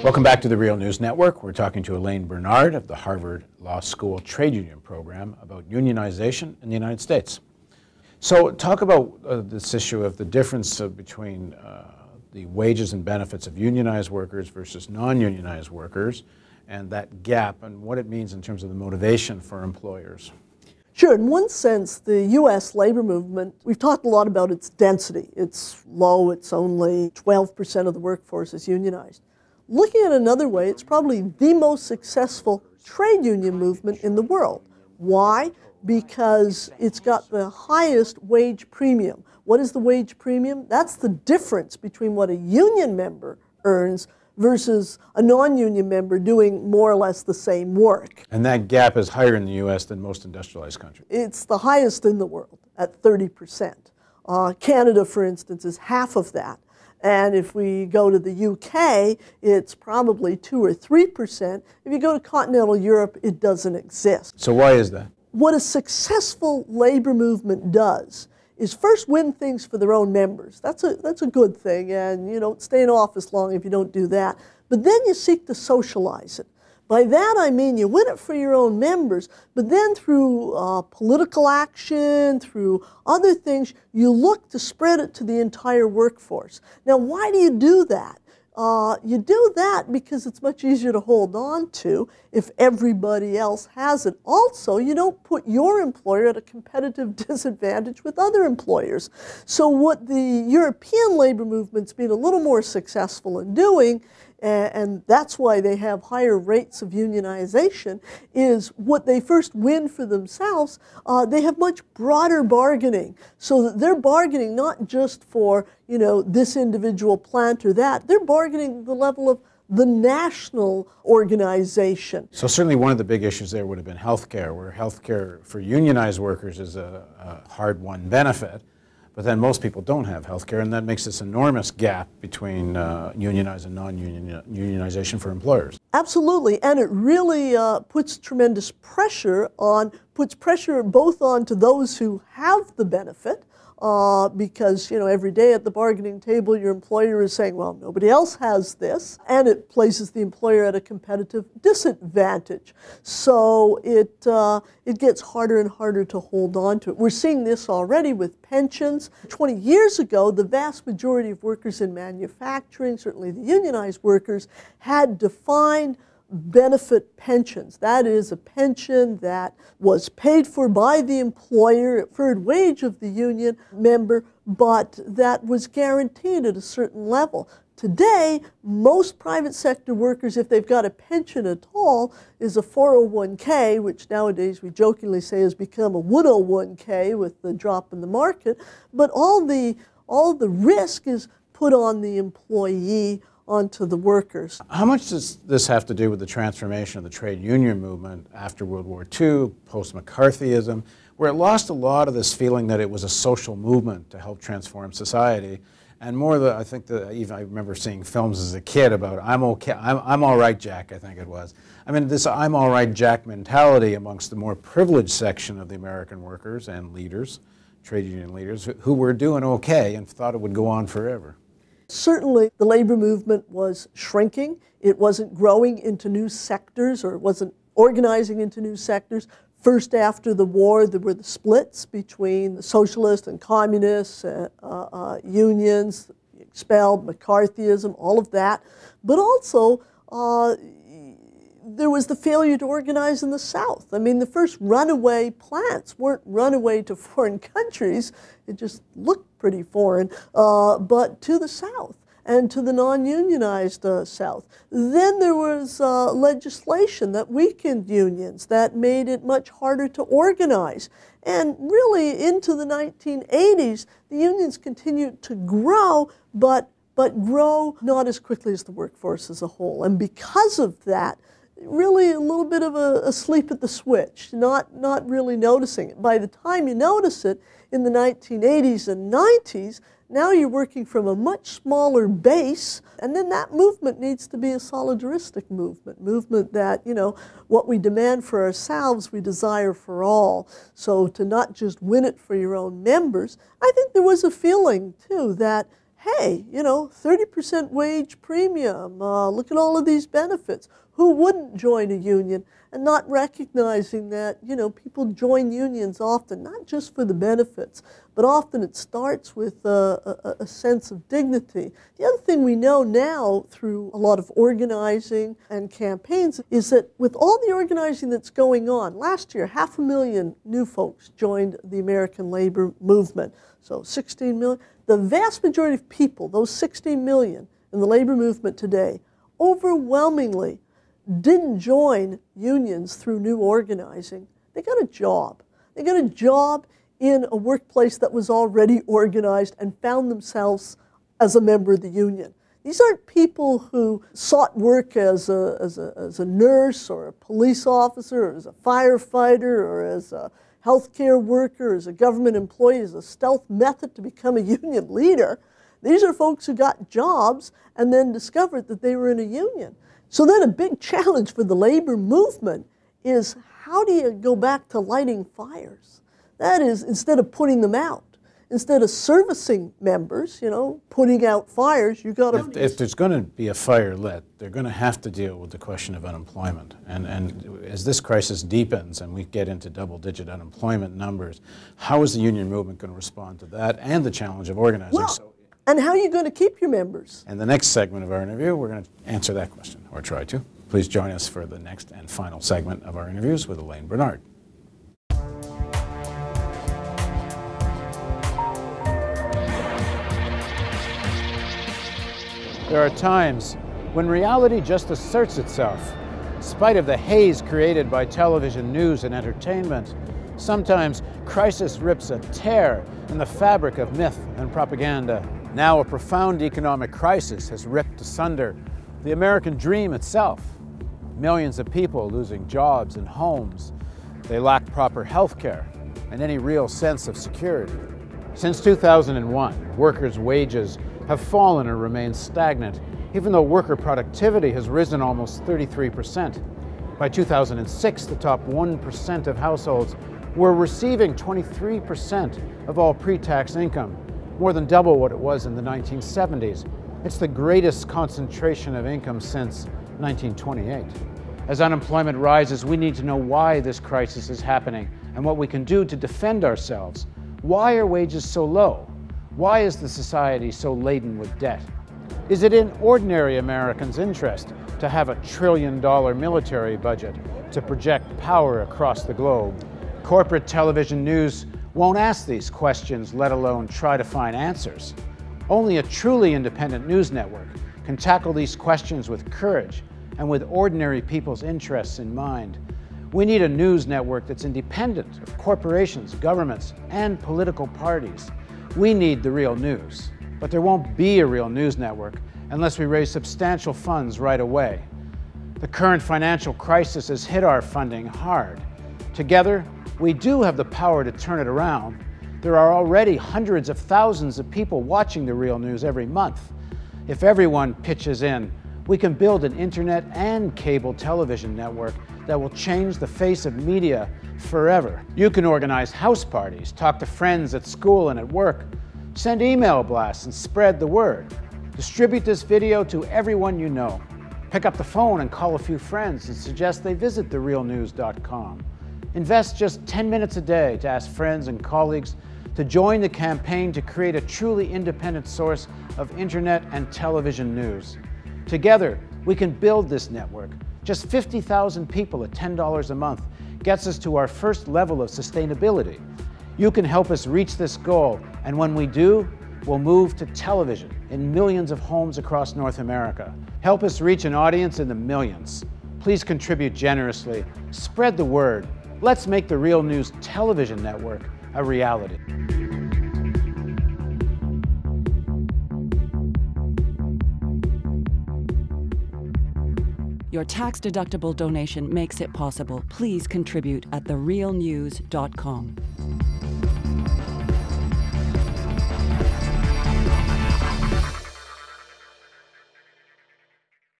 Welcome back to the Real News Network. We're talking to Elaine Bernard of the Harvard Law School Trade Union Program about unionization in the United States. So talk about this issue of the difference between the wages and benefits of unionized workers versus non-unionized workers, and that gap and what it means in terms of the motivation for employers. Sure, in one sense, the U.S. labor movement, we've talked a lot about its density. It's low, it's only 12% of the workforce is unionized. Looking at it another way, it's probably the most successful trade union movement in the world. Why? Because it's got the highest wage premium. What is the wage premium? That's the difference between what a union member earns versus a non-union member doing more or less the same work. And that gap is higher in the U.S. than most industrialized countries. It's the highest in the world at 30%. Canada, for instance, is half of that. And if we go to the UK, it's probably 2 or 3%. If you go to continental Europe, it doesn't exist. So why is that? What a successful labor movement does is first win things for their own members. That's a good thing, and you don't stay in office long if you don't do that. But then you seek to socialize it. By that I mean you win it for your own members, but then through political action, through other things, you look to spread it to the entire workforce. Now, why do you do that? You do that because it's much easier to hold on to if everybody else has it. Also, you don't put your employer at a competitive disadvantage with other employers. So what the European labor movement's been a little more successful in doing, and that's why they have higher rates of unionization, is what they first win for themselves. They have much broader bargaining, so that they're bargaining not just for, you know, this individual plant or that. They're bargaining the level of the national organization. So certainly one of the big issues there would have been health care, where health care for unionized workers is a hard-won benefit. But then most people don't have health care, and that makes this enormous gap between unionized and non-unionization for employers. Absolutely, and it really puts tremendous pressure both onto those who have the benefit, because, you know, every day at the bargaining table your employer is saying, well, nobody else has this, and it places the employer at a competitive disadvantage. So it gets harder and harder to hold on to it. We're seeing this already with pensions. 20 years ago, the vast majority of workers in manufacturing, certainly the unionized workers, had defined benefit pensions. That is a pension that was paid for by the employer at preferred wage of the union member, but that was guaranteed at a certain level. Today, most private sector workers, if they've got a pension at all, is a 401k, which nowadays we jokingly say has become a 101k with the drop in the market, but all the risk is put on the employee, onto the workers. How much does this have to do with the transformation of the trade union movement after World War II, post-McCarthyism, where it lost a lot of this feeling that it was a social movement to help transform society, and more I remember seeing films as a kid about I'm all right, Jack, I think it was. I mean, this I'm all right, Jack mentality amongst the more privileged section of the American workers and leaders, trade union leaders, who were doing okay and thought it would go on forever. Certainly, the labor movement was shrinking. It wasn't growing into new sectors, or it wasn't organizing into new sectors. First, after the war, there were the splits between the socialists and communists, unions, expelled, McCarthyism, all of that. But also, there was the failure to organize in the South. I mean, the first runaway plants weren't runaway to foreign countries. It just looked pretty foreign, but to the South and to the non-unionized South. Then there was legislation that weakened unions, that made it much harder to organize. And really, into the 1980s, the unions continued to grow, but grow not as quickly as the workforce as a whole. And because of that, really a little bit of a sleep at the switch, not really noticing it. By the time you notice it in the 1980s and 90s, now you're working from a much smaller base, and then that movement needs to be a solidaristic movement that, you know, what we demand for ourselves, we desire for all. So to not just win it for your own members, I think there was a feeling, too, that, hey, 30% wage premium, look at all of these benefits. Who wouldn't join a union? And not recognizing that, people join unions often, not just for the benefits, but often it starts with a sense of dignity. The other thing we know now through a lot of organizing and campaigns is that with all the organizing that's going on, last year 500,000 new folks joined the American labor movement, so 16 million. The vast majority of people, those 16 million in the labor movement today, overwhelmingly didn't join unions through new organizing. They got a job. They got a job in a workplace that was already organized and found themselves as a member of the union. These aren't people who sought work as a nurse or a police officer or as a firefighter or as a healthcare worker, as a government employee, as a stealth method to become a union leader. These are folks who got jobs and then discovered that they were in a union. So then a big challenge for the labor movement is, how do you go back to lighting fires? That is, instead of putting them out, instead of servicing members, putting out fires, you got to... If there's going to be a fire lit, they're going to have to deal with the question of unemployment. And as this crisis deepens and we get into double-digit unemployment numbers, how is the union movement going to respond to that and the challenge of organizing? Well, and how are you going to keep your members? In the next segment of our interview, we're going to answer that question, or try to. Please join us for the next and final segment of our interviews with Elaine Bernard. There are times when reality just asserts itself. In spite of the haze created by television news and entertainment, sometimes crisis rips a tear in the fabric of myth and propaganda. Now a profound economic crisis has ripped asunder the American dream itself. Millions of people losing jobs and homes. They lack proper health care and any real sense of security. Since 2001, workers' wages have fallen or remained stagnant, even though worker productivity has risen almost 33%. By 2006, the top 1% of households were receiving 23% of all pre-tax income, more than double what it was in the 1970s. It's the greatest concentration of income since 1928. As unemployment rises, we need to know why this crisis is happening and what we can do to defend ourselves. Why are wages so low? Why is the society so laden with debt? Is it in ordinary Americans' interest to have $1 trillion military budget to project power across the globe? Corporate television news won't ask these questions, let alone try to find answers. Only a truly independent news network can tackle these questions with courage and with ordinary people's interests in mind. We need a news network that's independent of corporations, governments, and political parties. We need the real news. But there won't be a real news network unless we raise substantial funds right away. The current financial crisis has hit our funding hard. Together, we do have the power to turn it around. There are already hundreds of thousands of people watching the real news every month. If everyone pitches in, we can build an internet and cable television network that will change the face of media forever. You can organize house parties, talk to friends at school and at work, send email blasts and spread the word. Distribute this video to everyone you know. Pick up the phone and call a few friends and suggest they visit therealnews.com. Invest just 10 minutes a day to ask friends and colleagues to join the campaign to create a truly independent source of internet and television news. Together, we can build this network. Just 50,000 people at $10 a month gets us to our first level of sustainability. You can help us reach this goal, and when we do, we'll move to television in millions of homes across North America. Help us reach an audience in the millions. Please contribute generously. Spread the word. Let's make the Real News television network a reality. Your tax-deductible donation makes it possible. Please contribute at therealnews.com.